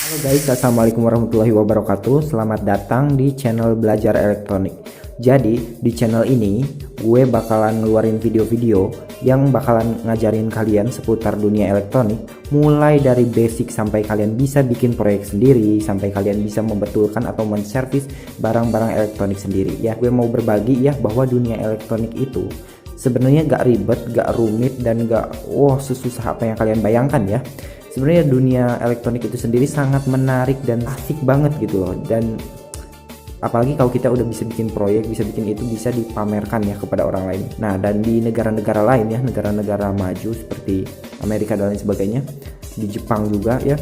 Halo guys, assalamualaikum warahmatullahi wabarakatuh. Selamat datang di channel Belajar Elektronik. Jadi di channel ini gue bakalan ngeluarin video-video yang bakalan ngajarin kalian seputar dunia elektronik, mulai dari basic sampai kalian bisa bikin proyek sendiri, sampai kalian bisa membetulkan atau menservis barang-barang elektronik sendiri. Ya, gue mau berbagi ya bahwa dunia elektronik itu sebenarnya gak ribet, gak rumit, dan gak sesusah apa yang kalian bayangkan ya. Sebenarnya dunia elektronik itu sendiri sangat menarik dan asik banget gitu loh. Dan apalagi kalau kita udah bisa bikin proyek, bisa bikin itu, bisa dipamerkan ya kepada orang lain. Nah, dan di negara-negara lain ya, negara-negara maju seperti Amerika dan lain sebagainya, di Jepang juga ya,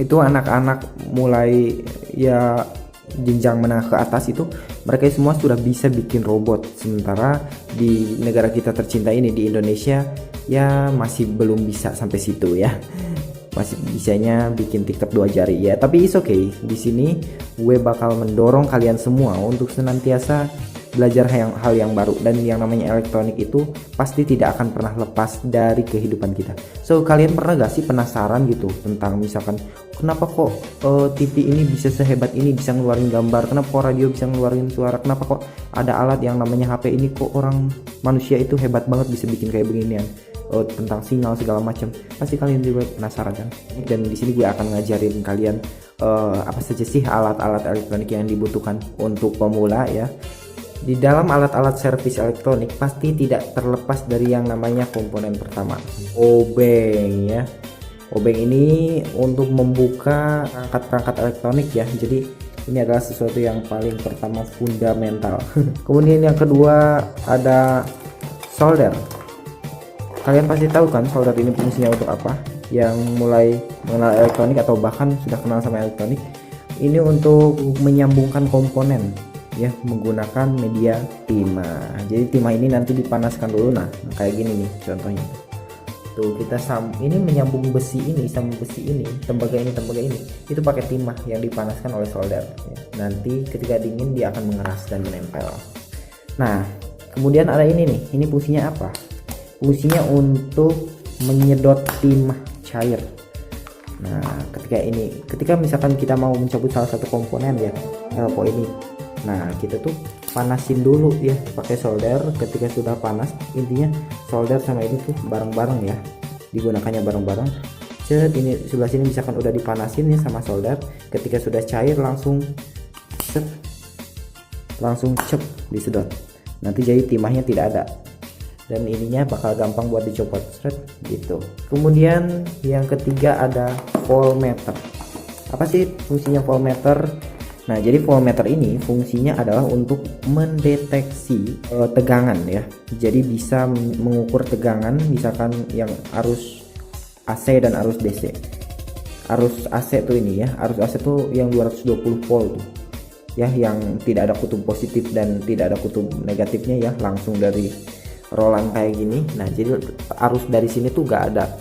itu anak-anak mulai ya jenjang menengah ke atas itu mereka semua sudah bisa bikin robot. Sementara di negara kita tercinta ini, di Indonesia, ya masih belum bisa sampai situ ya. Masih bisanya bikin TikTok 2 jari ya, tapi it's okay. Di sini gue bakal mendorong kalian semua untuk senantiasa belajar hal yang baru, dan yang namanya elektronik itu pasti tidak akan pernah lepas dari kehidupan kita. So, kalian pernah gak sih penasaran gitu tentang misalkan kenapa kok TV ini bisa sehebat ini, bisa ngeluarin gambar, kenapa kok radio bisa ngeluarin suara, kenapa kok ada alat yang namanya HP ini, kok orang manusia itu hebat banget bisa bikin kayak beginian, tentang sinyal segala macam. Pasti kalian juga penasaran kan? Dan di sini gue akan ngajarin kalian apa saja sih alat-alat elektronik yang dibutuhkan untuk pemula ya. Di dalam alat-alat servis elektronik pasti tidak terlepas dari yang namanya komponen pertama, obeng ya. Obeng ini untuk membuka perangkat-perangkat elektronik ya. Jadi ini adalah sesuatu yang paling pertama, fundamental. Kemudian yang kedua ada solder. Kalian pasti tahu kan solder ini fungsinya untuk apa? Yang mulai mengenal elektronik atau bahkan sudah kenal sama elektronik, ini untuk menyambungkan komponen ya, menggunakan media timah. Jadi timah ini nanti dipanaskan dulu. Nah, kayak gini nih contohnya. Tuh, kita ini menyambung besi ini sama besi ini, tembaga ini itu pakai timah yang dipanaskan oleh solder ya. Nanti ketika dingin dia akan mengeras dan menempel. Nah, kemudian ada ini nih. Ini fungsinya apa? Fungsinya untuk menyedot timah cair. Nah, ketika misalkan kita mau mencabut salah satu komponen ya, elpo ini. Nah, kita tuh panasin dulu ya pakai solder. Ketika sudah panas, intinya solder sama ini tuh bareng-bareng ya, digunakannya bareng-bareng. Ini sebelah sini misalkan udah dipanasin ya sama solder, ketika sudah cair langsung cep disedot. Nanti jadi timahnya tidak ada, dan ininya bakal gampang buat dicopot gitu. Kemudian yang ketiga ada voltmeter. Apa sih fungsinya voltmeter? Nah, jadi voltmeter ini fungsinya adalah untuk mendeteksi tegangan ya. Jadi bisa mengukur tegangan misalkan yang arus AC dan arus DC. Arus AC tuh ini ya, arus AC tuh yang 220 volt tuh. Ya, yang tidak ada kutub positif dan tidak ada kutub negatifnya ya, langsung dari rolan kayak gini. Nah, jadi arus dari sini tuh gak ada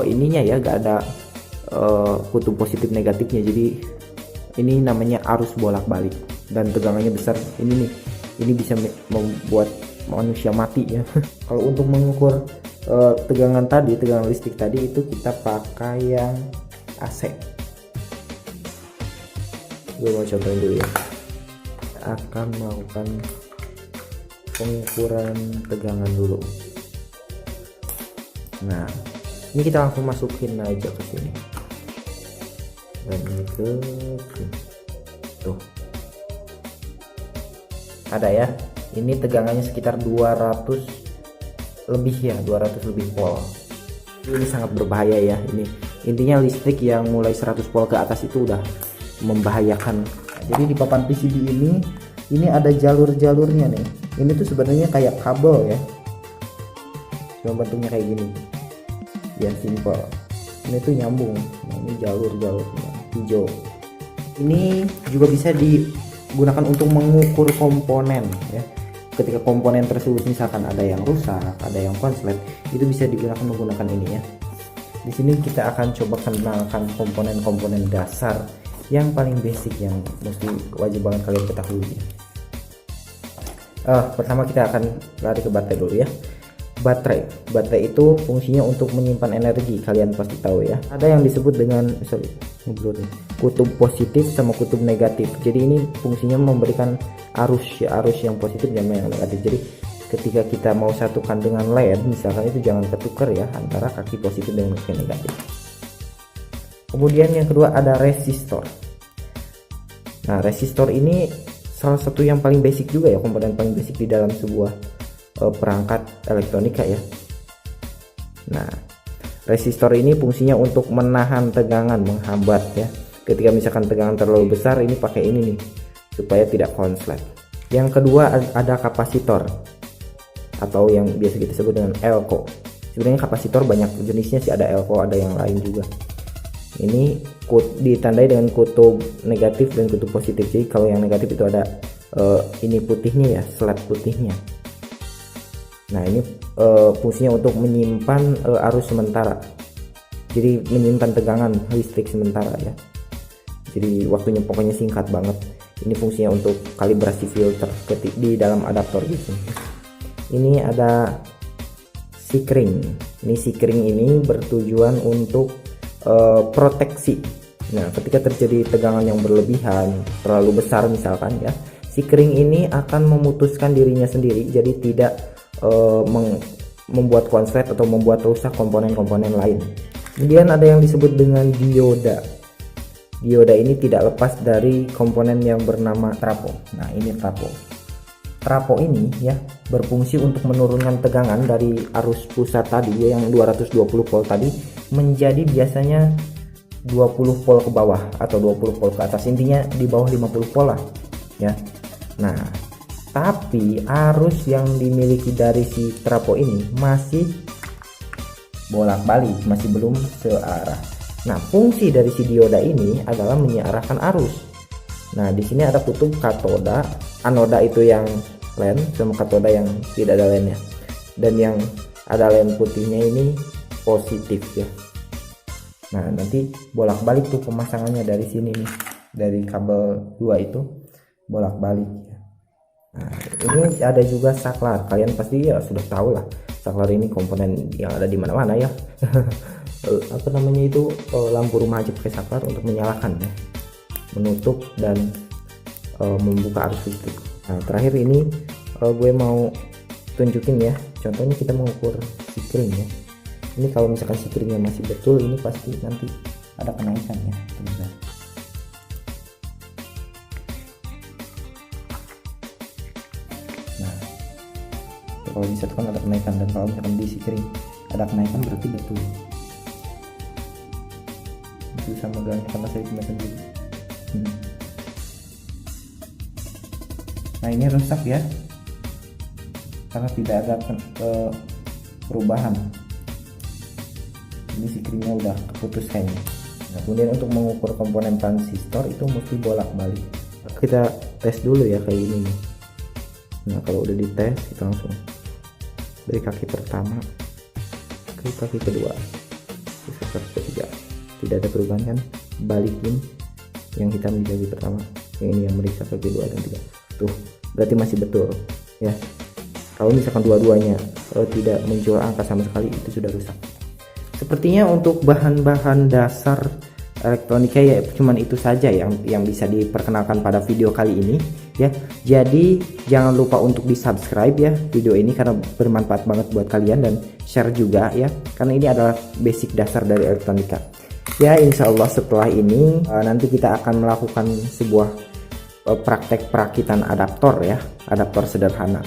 ininya ya, gak ada kutub positif negatifnya. Jadi ini namanya arus bolak-balik dan tegangannya besar. Ini bisa membuat manusia mati ya. Kalau untuk mengukur tegangan listrik tadi itu kita pakai yang AC. Gue mau contohin dulu ya. Akan melakukan pengukuran tegangan dulu. Nah, ini kita langsung masukin aja ke sini. Dan ini tuh ada ya, ini tegangannya sekitar 200 lebih ya, 200 lebih volt. Ini sangat berbahaya ya. Ini intinya listrik yang mulai 100 volt ke atas itu udah membahayakan. Jadi di papan PCB ini ada jalur-jalurnya nih. Ini tuh sebenarnya kayak kabel ya, cuma bentuknya kayak gini ya, simple. Ini tuh nyambung. Nah, ini jalur-jalurnya hijau. Ini juga bisa digunakan untuk mengukur komponen ya. Ketika komponen tersebut misalkan ada yang rusak, ada yang konslet, itu bisa digunakan menggunakan ini ya. Di sini kita akan coba kenalkan komponen-komponen dasar yang paling basic yang mesti wajib banget kalian ketahui. Pertama kita akan lari ke baterai dulu ya. Baterai itu fungsinya untuk menyimpan energi, kalian pasti tahu ya. Ada yang disebut dengan kutub positif sama kutub negatif. Jadi ini fungsinya memberikan arus yang positif dan yang negatif. Jadi ketika kita mau satukan dengan LED misalkan, itu jangan ketukar ya antara kaki positif dengan kaki negatif. Kemudian yang kedua ada resistor. Nah, resistor ini salah satu yang paling basic juga ya, komponen paling basic di dalam sebuah perangkat elektronika ya. Nah, resistor ini fungsinya untuk menahan tegangan, menghambat ya. Ketika misalkan tegangan terlalu besar, ini pakai ini nih supaya tidak konslet. Yang kedua ada kapasitor atau yang biasa kita sebut dengan elko. Sebenarnya kapasitor banyak jenisnya sih, ada elko, ada yang lain juga. Ini ditandai dengan kutub negatif dan kutub positif. Jadi kalau yang negatif itu ada ini putihnya ya, slat putihnya. Nah, ini fungsinya untuk menyimpan arus sementara. Jadi menyimpan tegangan listrik sementara ya. Jadi waktunya pokoknya singkat banget. Ini fungsinya untuk kalibrasi filter di dalam adaptor gitu. Ini ada sikring. Ini sikring ini bertujuan untuk proteksi. Nah, ketika terjadi tegangan yang berlebihan, terlalu besar misalkan ya, sikring ini akan memutuskan dirinya sendiri, jadi tidak membuat konslet atau membuat rusak komponen-komponen lain. Kemudian ada yang disebut dengan dioda. Dioda ini tidak lepas dari komponen yang bernama trapo. Nah, ini trapo. Trapo ini ya berfungsi untuk menurunkan tegangan dari arus pusat tadi yang 220 volt tadi menjadi biasanya 20 volt ke bawah atau 20 volt ke atas, intinya di bawah 50 volt lah ya. Nah, tapi arus yang dimiliki dari si trapo ini masih bolak-balik, masih belum searah. Nah, fungsi dari si dioda ini adalah menyearahkan arus. Nah, di sini ada kutub katoda, anoda itu yang len sama katoda yang tidak ada lennya. Dan yang ada len putihnya ini positif ya. Nah, nanti bolak-balik tuh pemasangannya dari sini nih, dari kabel 2 itu bolak-balik ya. Nah, ini ada juga saklar. Kalian pasti ya sudah tahu lah, saklar ini komponen yang ada di mana-mana ya. Apa namanya itu, lampu rumah aja pakai saklar untuk menyalakan ya, menutup dan membuka arus listrik. Nah, terakhir ini gue mau tunjukin ya, contohnya kita mengukur sikring ya. Ini kalau misalkan sikringnya masih betul, ini pasti nanti ada kenaikan ya teman-teman. Nah, kalau disatukan ada kenaikan, dan kalau misalkan di sikring ada kenaikan berarti betul. Itu sama galanya karena saya cuma sendiri. Nah, ini rusak ya karena tidak ada perubahan. Ini sikringnya udah keputus kayaknya. Nah, kemudian untuk mengukur komponen transistor itu mesti bolak-balik. Kita tes dulu ya kayak gini nih. Nah, kalau udah dites kita langsung dari kaki pertama ke kaki kedua, ke kaki ketiga, tidak ada perubahan kan, balikin yang hitam di kaki pertama, yang ini yang meriksa kaki kedua dan tiga. Tuh, berarti masih betul ya. Kalau misalkan dua-duanya tidak muncul angka sama sekali, itu sudah rusak. Sepertinya untuk bahan-bahan dasar elektronika ya cuman itu saja yang bisa diperkenalkan pada video kali ini ya. Jadi jangan lupa untuk di subscribe ya video ini karena bermanfaat banget buat kalian, dan share juga ya karena ini adalah basic dasar dari elektronika ya. Insya Allah setelah ini nanti kita akan melakukan sebuah praktek perakitan adaptor ya, adaptor sederhana.